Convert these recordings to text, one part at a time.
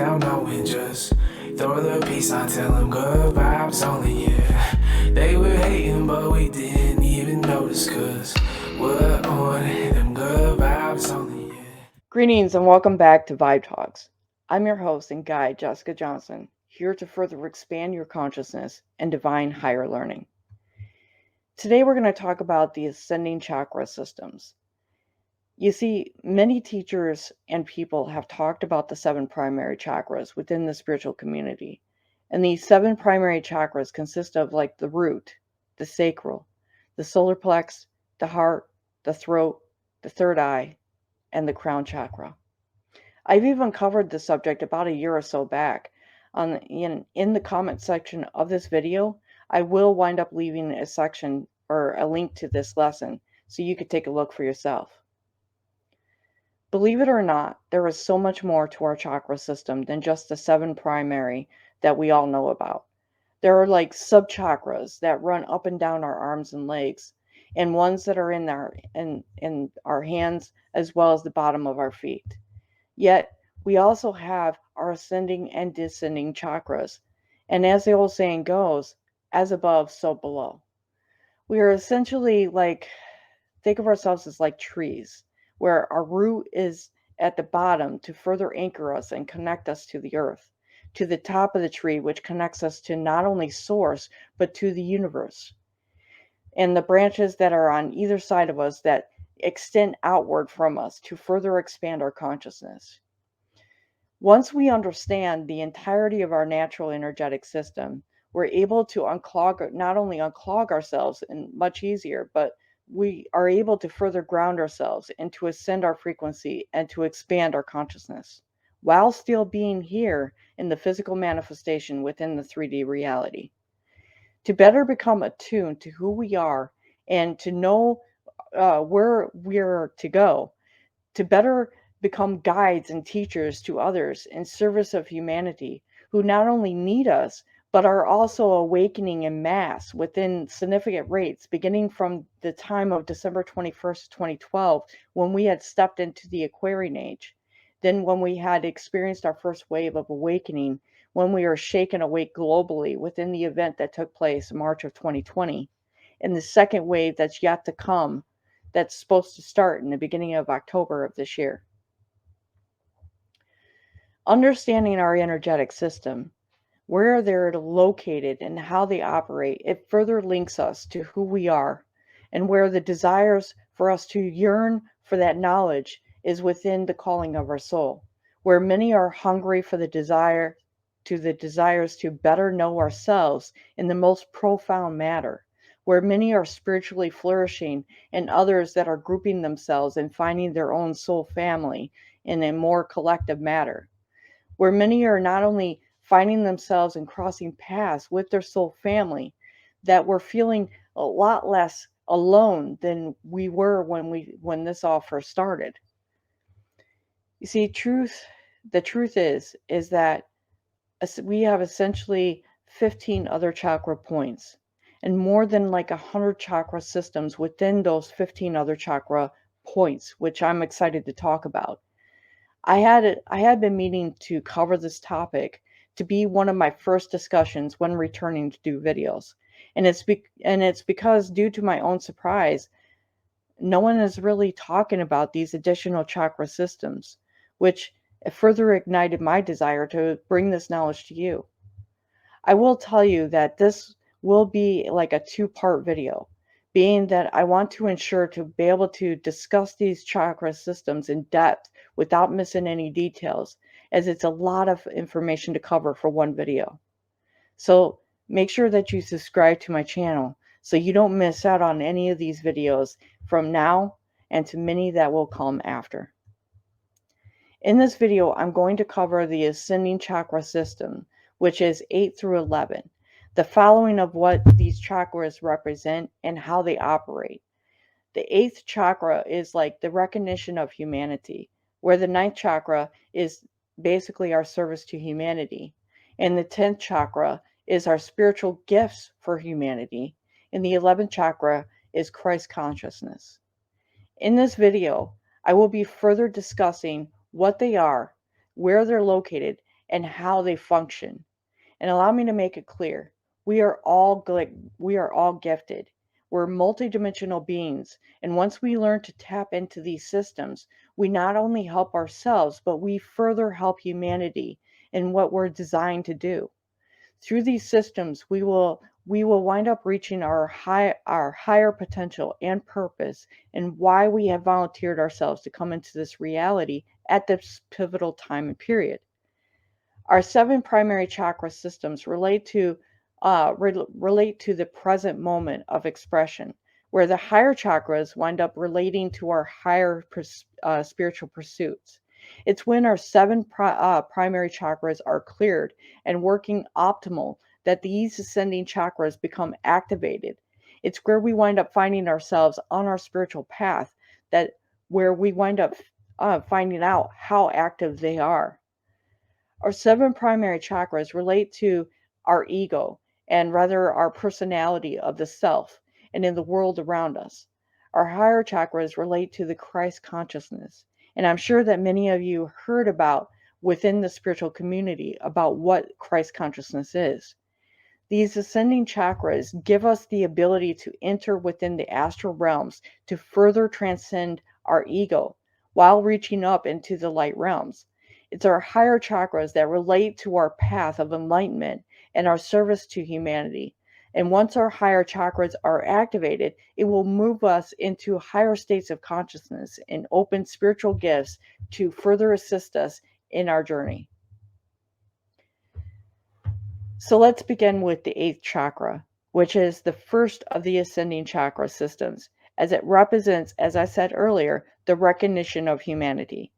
down, knowing just throw the peace on, tell them good vibes only, yeah. They were hating, but we didn't even notice, cause we're on them good vibes only, yeah. Greetings and welcome back to Vibe Talks. I'm your host and guide, Jessica Johnson, here to further expand your consciousness and divine higher learning. Today we're going to talk about the Ascending Chakra systems. You see, many teachers and people have talked about the 7 primary chakras within the spiritual community. And these 7 primary chakras consist of like the root, the sacral, the solar plex, the heart, the throat, the third eye, and the crown chakra. I've even covered this subject about a year or so back. In the comment section of this video, I will wind up leaving a section or a link to this lesson so you could take a look for yourself. Believe it or not, there is so much more to our chakra system than just the 7 primary that we all know about. There are like sub-chakras that run up and down our arms and legs, and ones that are in our hands as well as the bottom of our feet. Yet, we also have our ascending and descending chakras. And as the old saying goes, as above, so below. We are essentially think of ourselves as like trees, where our root is at the bottom to further anchor us and connect us to the earth, to the top of the tree, which connects us to not only source, but to the universe. And the branches that are on either side of us that extend outward from us to further expand our consciousness. Once we understand the entirety of our natural energetic system, we're able to not only unclog ourselves and much easier, but we are able to further ground ourselves and to ascend our frequency and to expand our consciousness while still being here in the physical manifestation within the 3D reality. To better become attuned to who we are and to know where we're to go, to better become guides and teachers to others in service of humanity who not only need us, but are also awakening in mass within significant rates, beginning from the time of December 21st, 2012, when we had stepped into the Aquarian age. Then when we had experienced our first wave of awakening, when we were shaken awake globally within the event that took place in March of 2020, and the second wave that's yet to come, that's supposed to start in the beginning of October of this year. Understanding our energetic system, where they're located and how they operate, it further links us to who we are, and where the desires for us to yearn for that knowledge is within the calling of our soul, where many are hungry for the desires to better know ourselves in the most profound manner, where many are spiritually flourishing and others that are grouping themselves and finding their own soul family in a more collective matter, where many are not only finding themselves and crossing paths with their soul family, that we're feeling a lot less alone than we were when this all first started. You see, the truth is that we have essentially 15 other chakra points and more than like 100 chakra systems within those 15 other chakra points, which I'm excited to talk about. I had been meaning to cover this topic to be one of my first discussions when returning to do videos. And it's because, due to my own surprise, no one is really talking about these additional chakra systems, which further ignited my desire to bring this knowledge to you. I will tell you that this will be like a 2-part video, being that I want to ensure to be able to discuss these chakra systems in depth without missing any details, as it's a lot of information to cover for one video. So make sure that you subscribe to my channel so you don't miss out on any of these videos from now and to many that will come after. In this video, I'm going to cover the Ascending Chakra system, which is 8 through 11, the following of what these chakras represent and how they operate. The 8th chakra is like the recognition of humanity, where the 9th chakra is basically our service to humanity, and the 10th chakra is our spiritual gifts for humanity, and the 11th chakra is Christ consciousness. In this video, I will be further discussing what they are, where they're located, and how they function. And allow me to make it clear, we are all gifted. We're multidimensional beings, and once we learn to tap into these systems, we not only help ourselves, but we further help humanity in what we're designed to do. Through these systems, we will wind up reaching our higher potential and purpose, and why we have volunteered ourselves to come into this reality at this pivotal time and period. Our seven primary chakra systems relate to the present moment of expression, where the higher chakras wind up relating to our higher spiritual pursuits. It's when our seven primary chakras are cleared and working optimal that these ascending chakras become activated. It's where we wind up finding ourselves on our spiritual path, that where we wind up finding out how active they are. Our seven primary chakras relate to our ego, and rather our personality of the self and in the world around us. Our higher chakras relate to the Christ consciousness. And I'm sure that many of you heard about within the spiritual community about what Christ consciousness is. These ascending chakras give us the ability to enter within the astral realms to further transcend our ego while reaching up into the light realms. It's our higher chakras that relate to our path of enlightenment and our service to humanity. And once our higher chakras are activated, it will move us into higher states of consciousness and open spiritual gifts to further assist us in our journey. So let's begin with the eighth chakra, which is the first of the ascending chakra systems, as it represents, as I said earlier, the recognition of humanity.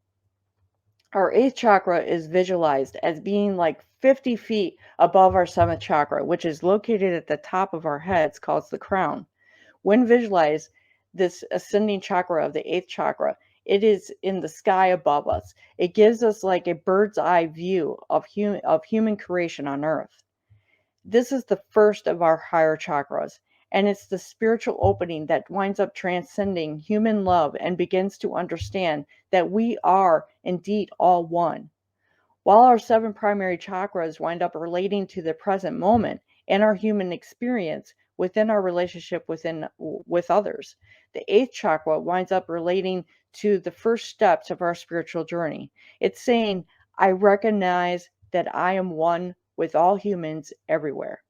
Our eighth chakra is visualized as being like 50 feet above our seventh chakra, which is located at the top of our heads, called the crown. When visualized, this ascending chakra of the eighth chakra, it is in the sky above us. It gives us like a bird's eye view of human creation on earth. This is the first of our higher chakras, and it's the spiritual opening that winds up transcending human love and begins to understand that we are indeed all one. While our seven primary chakras wind up relating to the present moment and our human experience within our relationship with others, the eighth chakra winds up relating to the first steps of our spiritual journey. It's saying, I recognize that I am one with all humans everywhere.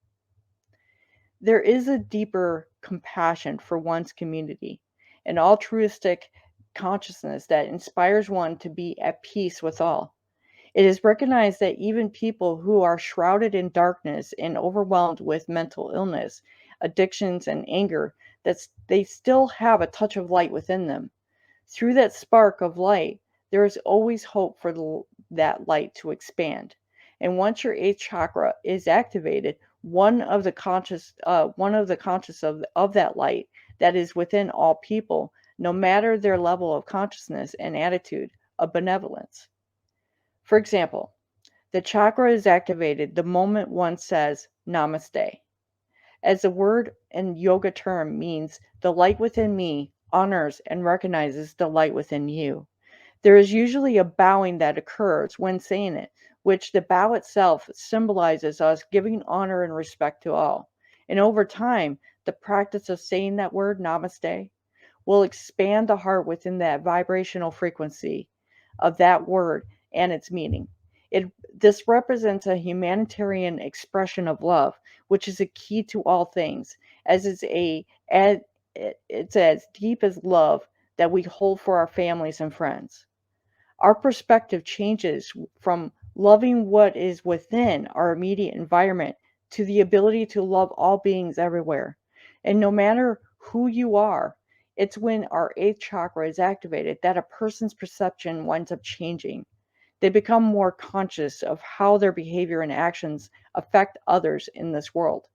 There is a deeper compassion for one's community, an altruistic consciousness that inspires one to be at peace with all. It is recognized that even people who are shrouded in darkness and overwhelmed with mental illness, addictions, and anger, that they still have a touch of light within them. Through that spark of light, there is always hope for that light to expand. And once your eighth chakra is activated, one of the conscious of that light that is within all people, no matter their level of consciousness and attitude of benevolence. For example, the chakra is activated the moment one says Namaste. As the word and yoga term means, the light within me honors and recognizes the light within you. There is usually a bowing that occurs when saying it, which the bow itself symbolizes us giving honor and respect to all. And over time, the practice of saying that word, Namaste, will expand the heart within that vibrational frequency of that word and its meaning. This represents a humanitarian expression of love, which is a key to all things, as it's as deep as love that we hold for our families and friends. Our perspective changes from loving what is within our immediate environment to the ability to love all beings everywhere. And no matter who you are, it's when our eighth chakra is activated that a person's perception winds up changing. They become more conscious of how their behavior and actions affect others in this world.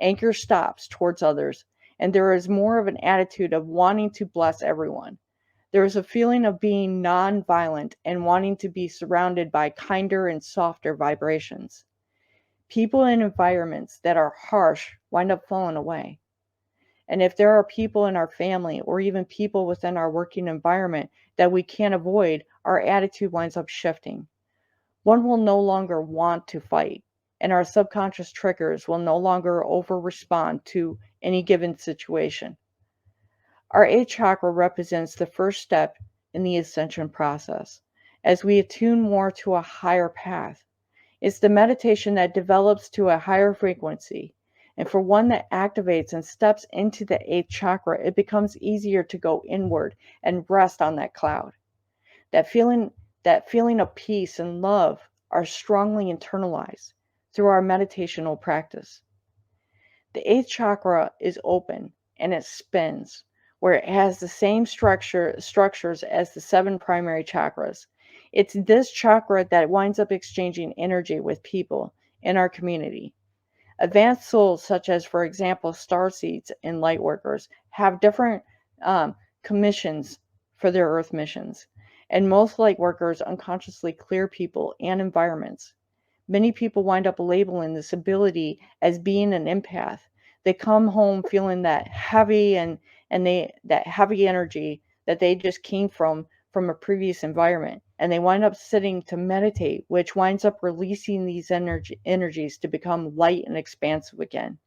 Anger stops towards others, and there is more of an attitude of wanting to bless everyone. There is a feeling of being non-violent and wanting to be surrounded by kinder and softer vibrations. People in environments that are harsh wind up falling away. And if there are people in our family or even people within our working environment that we can't avoid, our attitude winds up shifting. One will no longer want to fight, and our subconscious triggers will no longer over respond to any given situation. Our eighth chakra represents the first step in the ascension process as we attune more to a higher path. It's the meditation that develops to a higher frequency. And for one that activates and steps into the eighth chakra, it becomes easier to go inward and rest on that cloud. That feeling, that feeling of peace and love are strongly internalized through our meditational practice. The eighth chakra is open and it spins, where it has the same structures as the seven primary chakras. It's this chakra that winds up exchanging energy with people in our community. Advanced souls, such as, for example, starseeds and light workers, have different commissions for their earth missions. And most light workers unconsciously clear people and environments. Many people wind up labeling this ability as being an empath. They come home feeling that heavy and they that heavy energy that they just came from a previous environment, and they wind up sitting to meditate, which winds up releasing these energies to become light and expansive again.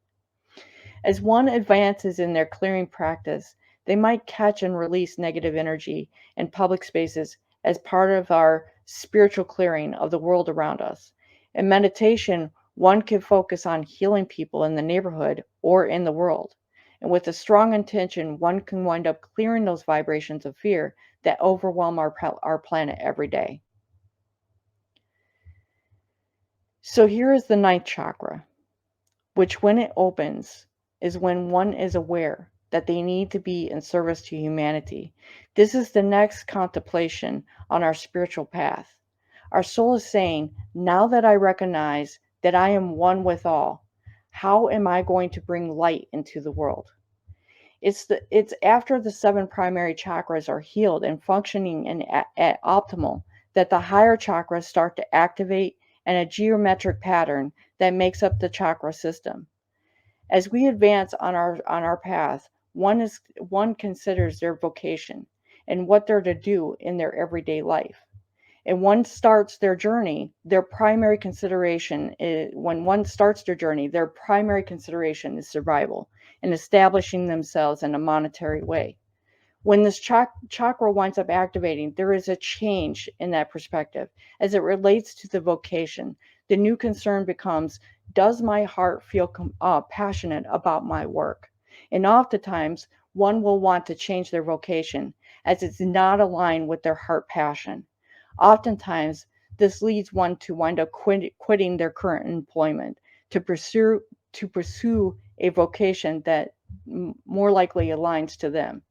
As one advances in their clearing practice, they might catch and release negative energy in public spaces as part of our spiritual clearing of the world around us. In meditation, one can focus on healing people in the neighborhood or in the world. And with a strong intention, one can wind up clearing those vibrations of fear that overwhelm our planet every day. So here is the ninth chakra, which when it opens is when one is aware that they need to be in service to humanity. This is the next contemplation on our spiritual path. Our soul is saying, now that I recognize that I am one with all, how am I going to bring light into the world? It's after the seven primary chakras are healed and functioning at optimal that the higher chakras start to activate and a geometric pattern that makes up the chakra system. As we advance on our path, one considers their vocation and what they're to do in their everyday life. And one starts their journey, their primary consideration is when one starts their journey, their primary consideration is survival and establishing themselves in a monetary way. When this chakra winds up activating, there is a change in that perspective as it relates to the vocation. The new concern becomes, does my heart feel passionate about my work? And oftentimes, one will want to change their vocation as it's not aligned with their heart passion. Oftentimes, this leads one to wind up quitting their current employment to pursue a vocation that more likely aligns to them.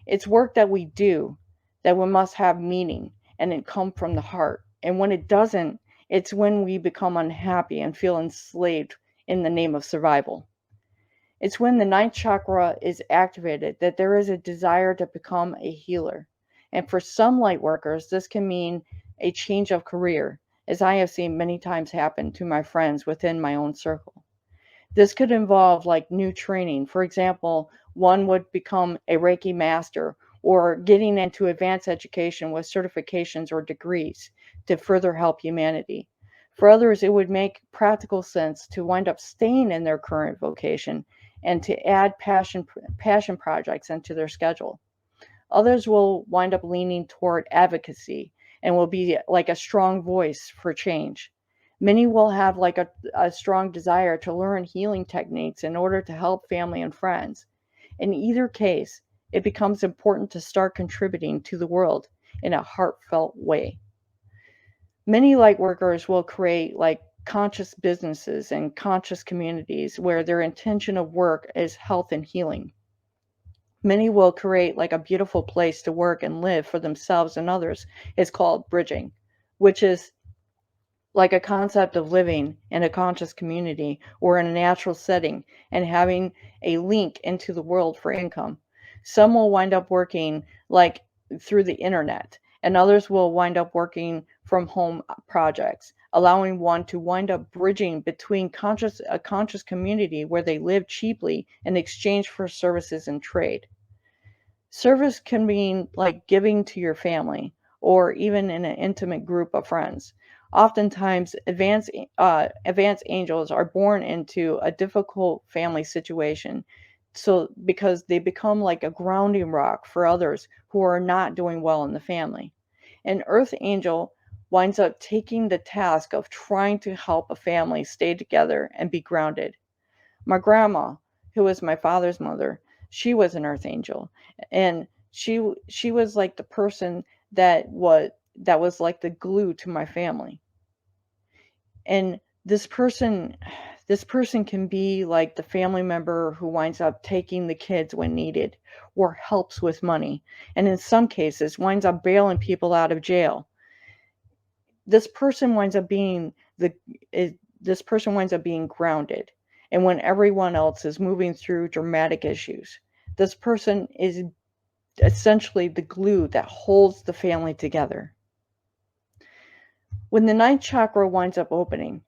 It's work that we do that we must have meaning and it come from the heart. And when it doesn't, it's when we become unhappy and feel enslaved in the name of survival. It's when the ninth chakra is activated that there is a desire to become a healer. And for some light workers, this can mean a change of career, as I have seen many times happen to my friends within my own circle. This could involve like new training. For example, one would become a Reiki master or getting into advanced education with certifications or degrees to further help humanity. For others, it would make practical sense to wind up staying in their current vocation and to add passion projects into their schedule. Others will wind up leaning toward advocacy and will be like a strong voice for change. Many will have like a strong desire to learn healing techniques in order to help family and friends. In either case, it becomes important to start contributing to the world in a heartfelt way. Many light workers will create like conscious businesses and conscious communities where their intention of work is health and healing. Many will create like a beautiful place to work and live for themselves and others. It's called bridging, which is like a concept of living in a conscious community or in a natural setting and having a link into the world for income. Some will wind up working like through the internet, and others will wind up working from home projects, allowing one to wind up bridging between a conscious community where they live cheaply in exchange for services and trade. Service can mean like giving to your family or even in an intimate group of friends. Oftentimes, advanced angels are born into a difficult family situation, so because they become like a grounding rock for others who are not doing well in the family. An earth angel winds up taking the task of trying to help a family stay together and be grounded. My grandma, who was my father's mother, she was an earth angel, and she was like the person that was like the glue to my family. And this person can be like the family member who winds up taking the kids when needed or helps with money, and in some cases winds up bailing people out of jail. This person winds up being the this person winds up being grounded, and when everyone else is moving through dramatic issues, this person is essentially the glue that holds the family together. When the ninth chakra winds up opening,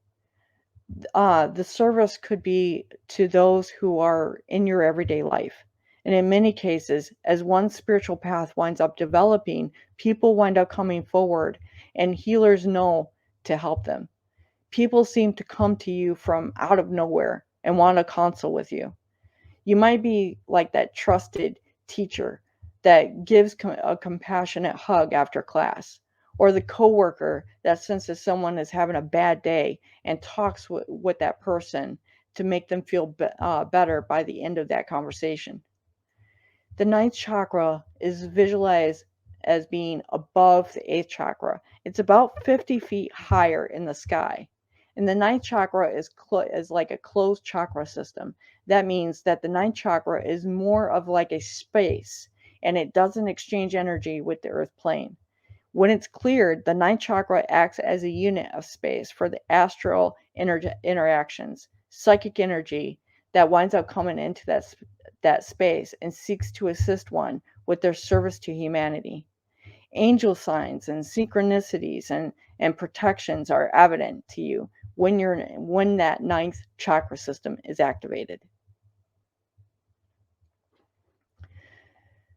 the service could be to those who are in your everyday life. And in many cases, as one spiritual path winds up developing, people wind up coming forward, and healers know to help them. People seem to come to you from out of nowhere and want to consult with you. You might be like that trusted teacher that gives a compassionate hug after class, or the coworker that senses someone is having a bad day and talks with that person to make them feel better by the end of that conversation. The ninth chakra is visualized as being above the eighth chakra. It's about 50 feet higher in the sky. And the ninth chakra is like a closed chakra system. That means that the ninth chakra is more of like a space, and it doesn't exchange energy with the earth plane. When it's cleared, the ninth chakra acts as a unit of space for the astral interactions, psychic energy that winds up coming into that space and seeks to assist one with their service to humanity. Angel signs and synchronicities and protections are evident to you when that ninth chakra system is activated.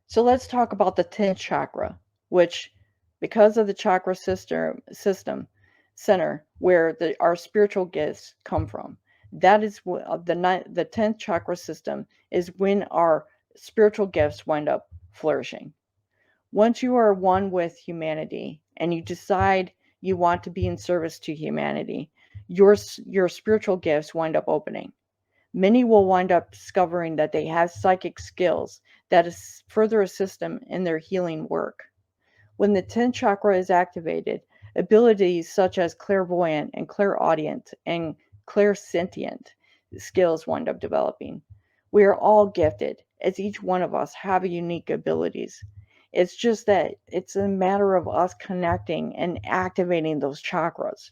So let's talk about the 10th chakra, which, because of the chakra system center where our spiritual gifts come from, that is the 10th chakra system is when our spiritual gifts wind up flourishing. Once you are one with humanity and you decide you want to be in service to humanity, your spiritual gifts wind up opening. Many will wind up discovering that they have psychic skills that further assist them in their healing work. When the 10th chakra is activated, abilities such as clairvoyant and clairaudient and clairsentient skills wind up developing. We are all gifted, as each one of us have unique abilities. It's just that it's a matter of us connecting and activating those chakras.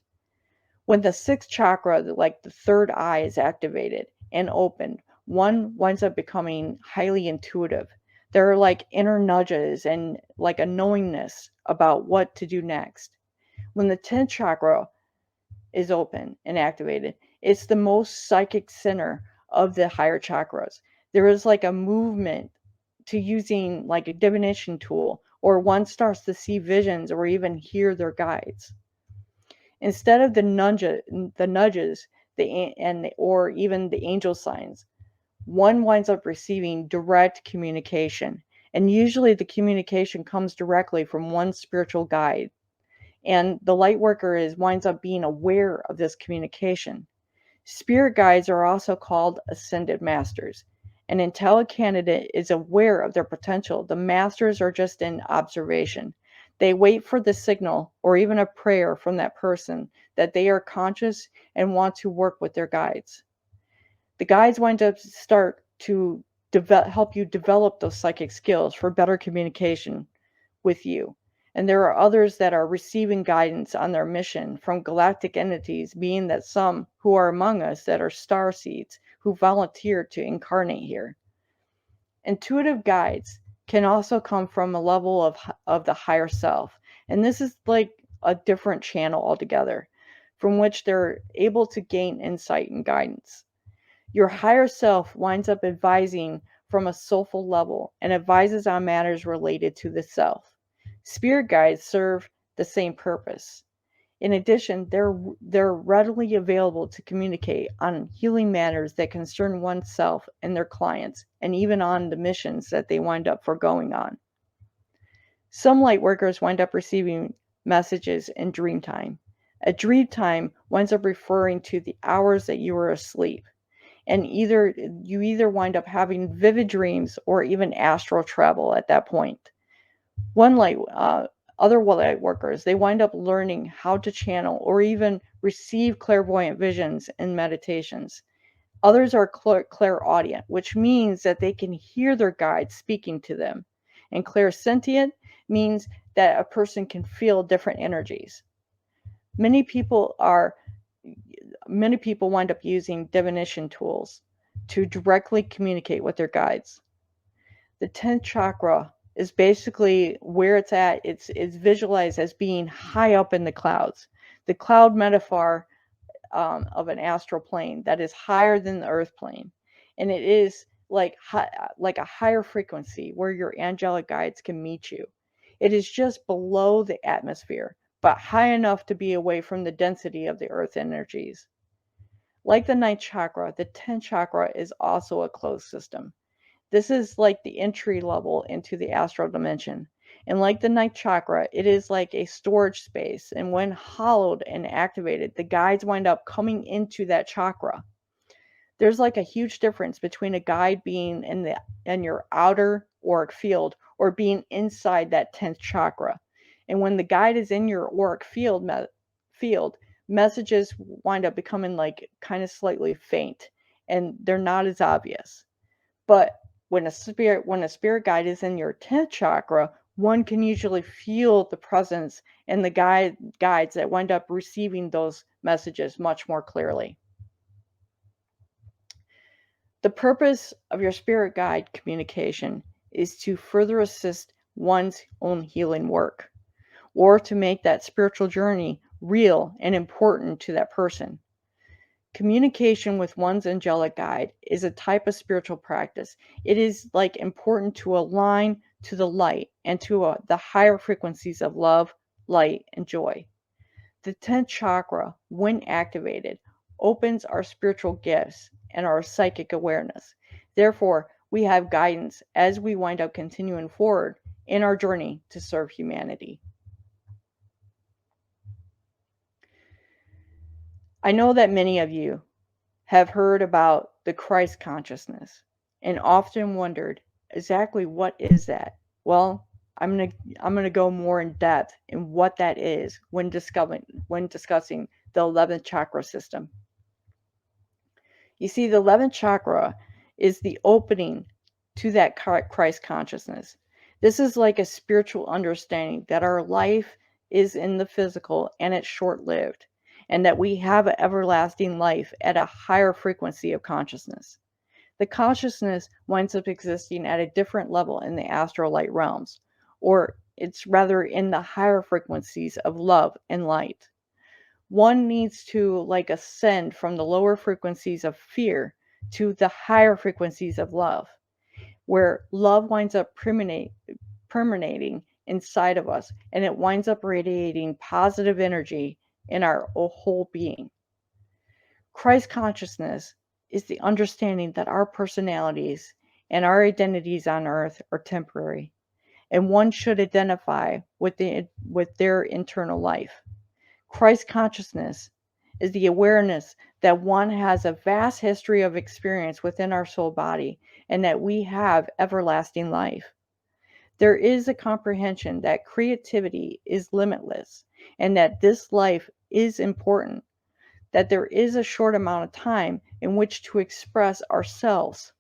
When the sixth chakra, like the third eye, is activated and opened, one winds up becoming highly intuitive. There are like inner nudges and like a knowingness about what to do next. When the 10th chakra is open and activated, it's the most psychic center of the higher chakras. There is like a movement to using like a divination tool, or one starts to see visions or even hear their guides. Instead of the nudges, or even the angel signs, one winds up receiving direct communication. And usually the communication comes directly from one spiritual guide. And the light worker winds up being aware of this communication. Spirit guides are also called ascended masters. And until a candidate is aware of their potential, the masters are just in observation. They wait for the signal or even a prayer from that person that they are conscious and want to work with their guides. The guides wind up start to help you develop those psychic skills for better communication with you. And there are others that are receiving guidance on their mission from galactic entities, being that some who are among us that are star seeds who volunteered to incarnate here. Intuitive guides can also come from a level of the higher self. And this is like a different channel altogether from which they're able to gain insight and guidance. Your higher self winds up advising from a soulful level and advises on matters related to the self. Spirit guides serve the same purpose. In addition, they're readily available to communicate on healing matters that concern oneself and their clients, and even on the missions that they wind up foregoing on. Some light workers wind up receiving messages in dream time. A dream time winds up referring to the hours that you were asleep, and you either wind up having vivid dreams or even astral travel at that point. Other light workers, they wind up learning how to channel or even receive clairvoyant visions in meditations. Others are clairaudient, which means that they can hear their guides speaking to them. And clairsentient means that a person can feel different energies. Many people wind up using divination tools to directly communicate with their guides. The 10th chakra is basically where it's at. It's visualized as being high up in the clouds. The cloud metaphor of an astral plane that is higher than the earth plane, and it is like a higher frequency where your angelic guides can meet you. It is just below the atmosphere, but high enough to be away from the density of the earth energies. Like the 9th chakra, the 10th chakra is also a closed system. This is like the entry level into the astral dimension. And like the 9th chakra, it is like a storage space. And when hollowed and activated, the guides wind up coming into that chakra. There's like a huge difference between a guide being in your outer auric field or being inside that 10th chakra. And when the guide is in your auric field, messages wind up becoming like kind of slightly faint, and they're not as obvious. But when a spirit guide is in your 10th chakra, one can usually feel the presence and the guides that wind up receiving those messages much more clearly. The purpose of your spirit guide communication is to further assist one's own healing work, or to make that spiritual journey real and important to that person. Communication with one's angelic guide is a type of spiritual practice. It is like important to align to the light and to the higher frequencies of love, light, and joy. The 10th chakra, when activated, opens our spiritual gifts and our psychic awareness. Therefore, we have guidance as we wind up continuing forward in our journey to serve humanity. I know that many of you have heard about the Christ consciousness and often wondered exactly what is that? Well, I'm going to go more in depth in what that is when discussing the 11th chakra system. You see, the 11th chakra is the opening to that Christ consciousness. This is like a spiritual understanding that our life is in the physical and it's short-lived, and that we have an everlasting life at a higher frequency of consciousness. The consciousness winds up existing at a different level in the astral light realms, or it's rather in the higher frequencies of love and light. One needs to like ascend from the lower frequencies of fear to the higher frequencies of love, where love winds up permeating inside of us, and it winds up radiating positive energy in our whole being. Christ consciousness is the understanding that our personalities and our identities on earth are temporary, and one should identify with their internal life. Christ consciousness is the awareness that one has a vast history of experience within our soul body, and that we have everlasting life. There is a comprehension that creativity is limitless, and that this life is important, that there is a short amount of time in which to express ourselves,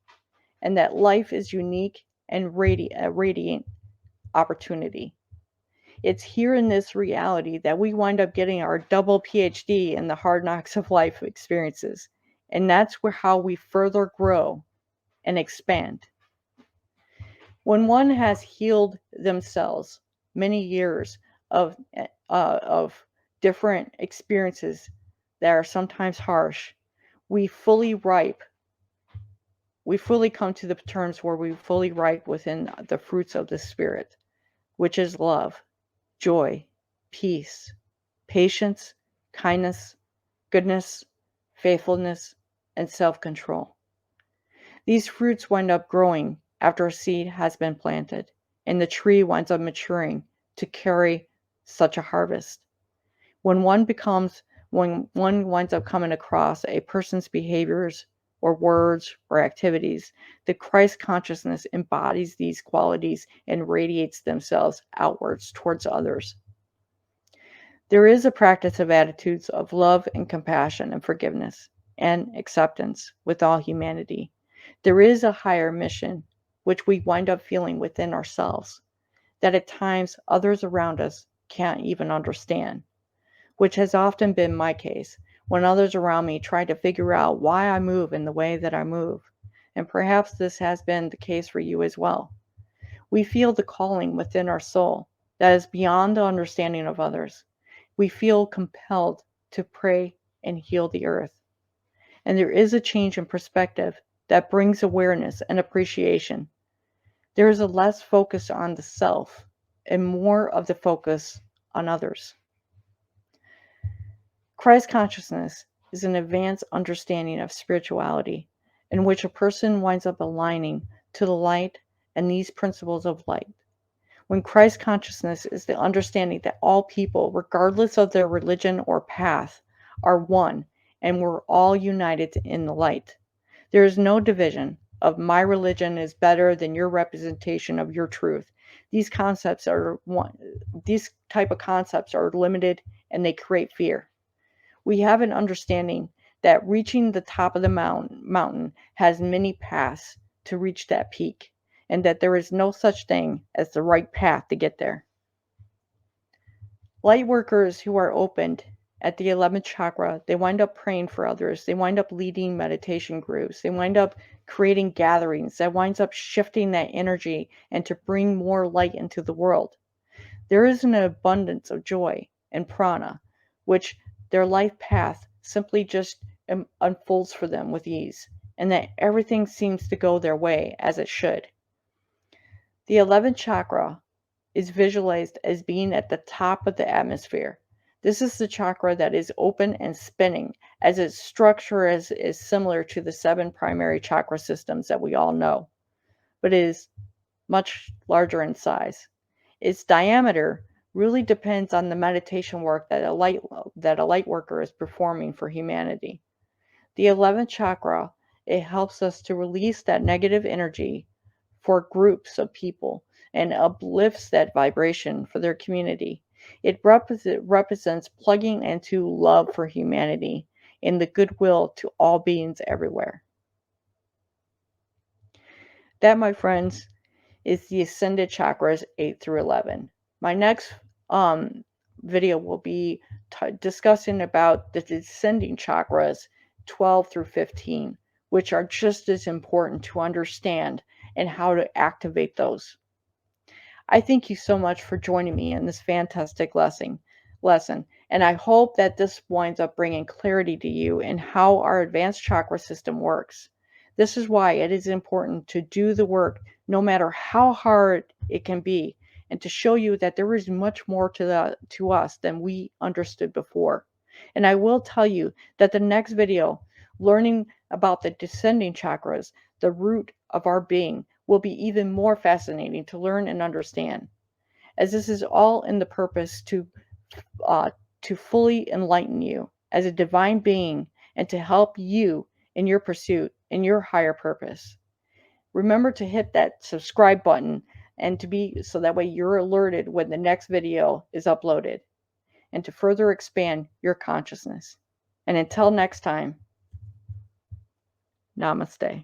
and that life is unique and a radiant opportunity. It's here in this reality that we wind up getting our double PhD in the hard knocks of life experiences. And that's how we further grow and expand. When one has healed themselves many years of different experiences that are sometimes harsh, we fully come to the terms where we fully ripe within the fruits of the Spirit, which is love, joy, peace, patience, kindness, goodness, faithfulness, and self-control. These fruits wind up growing after a seed has been planted, and the tree winds up maturing to carry such a harvest. When one winds up coming across a person's behaviors or words or activities, the Christ consciousness embodies these qualities and radiates themselves outwards towards others. There is a practice of attitudes of love and compassion and forgiveness and acceptance with all humanity. There is a higher mission, which we wind up feeling within ourselves, that at times others around us can't even understand, which has often been my case when others around me try to figure out why I move in the way that I move. And perhaps this has been the case for you as well. We feel the calling within our soul that is beyond the understanding of others. We feel compelled to pray and heal the earth. And there is a change in perspective that brings awareness and appreciation. There is a less focus on the self and more of the focus on others. Christ consciousness is an advanced understanding of spirituality in which a person winds up aligning to the light and these principles of light. When Christ consciousness is the understanding that all people, regardless of their religion or path, are one and we're all united in the light. There is no division of my religion is better than your representation of your truth. These type of concepts are limited and they create fear. We have an understanding that reaching the top of the mountain has many paths to reach that peak, and that there is no such thing as the right path to get there. Light workers who are opened at the 11th chakra, they wind up praying for others. They wind up leading meditation groups. They wind up creating gatherings that winds up shifting that energy and to bring more light into the world. There is an abundance of joy and prana, which their life path simply just unfolds for them with ease, and that everything seems to go their way as it should. The 11th chakra is visualized as being at the top of the atmosphere. This is the chakra that is open and spinning, as its structure is similar to the 7 primary chakra systems that we all know, but is much larger in size. Its diameter really depends on the meditation work that a light worker is performing for humanity. The 11th chakra, it helps us to release that negative energy for groups of people and uplifts that vibration for their community. It represents plugging into love for humanity and the goodwill to all beings everywhere. That, my friends, is the Ascended Chakras 8 through 11. My next video will be discussing about the Descending Chakras 12 through 15, which are just as important to understand and how to activate those. I thank you so much for joining me in this fantastic lesson, and I hope that this winds up bringing clarity to you in how our advanced chakra system works. This is why it is important to do the work no matter how hard it can be, and to show you that there is much more to us than we understood before. And I will tell you that the next video, learning about the descending chakras, the root of our being, will be even more fascinating to learn and understand, as this is all in the purpose to fully enlighten you as a divine being and to help you in your pursuit in your higher purpose. Remember to hit that subscribe button and so that way you're alerted when the next video is uploaded, and to further expand your consciousness. And until next time, namaste.